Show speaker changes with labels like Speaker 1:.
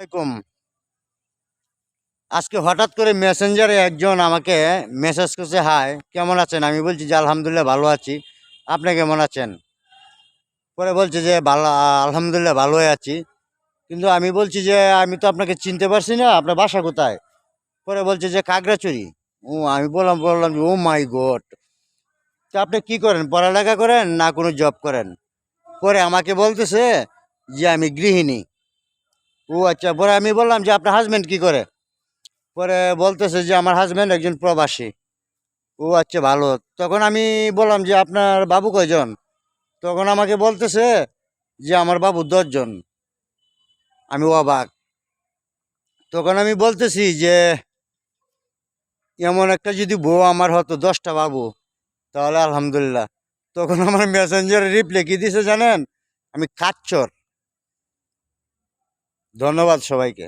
Speaker 1: আসসালামাইকুম। আজকে হঠাৎ করে মেসেঞ্জারে একজন আমাকে মেসেজ করছে, হাই কেমন আছেন। আমি বলছি যে আলহামদুলিল্লাহ ভালো আছি, আপনি কেমন আছেন। পরে বলছে যে ভালো, আলহামদুলিল্লাহ ভালোই আছি। কিন্তু আমি বলছি যে আমি তো আপনাকে চিনতে পারছি না, আপনার বাসা কোথায়। পরে বলছে যে খাগড়াছড়ি। আমি বললাম বললাম যে ও মাই গড, তো আপনি কি করেন, পড়ালেখা করেন না কোনো জব করেন। পরে আমাকে বলতেছে যে আমি গৃহিণী। আচ্ছা। পরে আমি বললাম যে আপনার হাজবেন্ড কি করে। পরে বলতেছে যে আমার হাজবেন্ড একজন প্রবাসী। আচ্ছা, ভালো। তখন আমি বললাম যে আপনার বাবু কয়জন। তখন আমাকে বলতেছে যে আমার বাবু 10 জন। আমি অবাক। তখন আমি বলতেছি যে এমন একটা যদি বউ আমার হতো, 10টা বাবু, তাহলে আলহামদুলিল্লাহ। তখন আমার মেসেঞ্জারে রিপ্লাই কি দিছে জানেন, আমি কাচ্চর। ধন্যবাদ সবাইকে।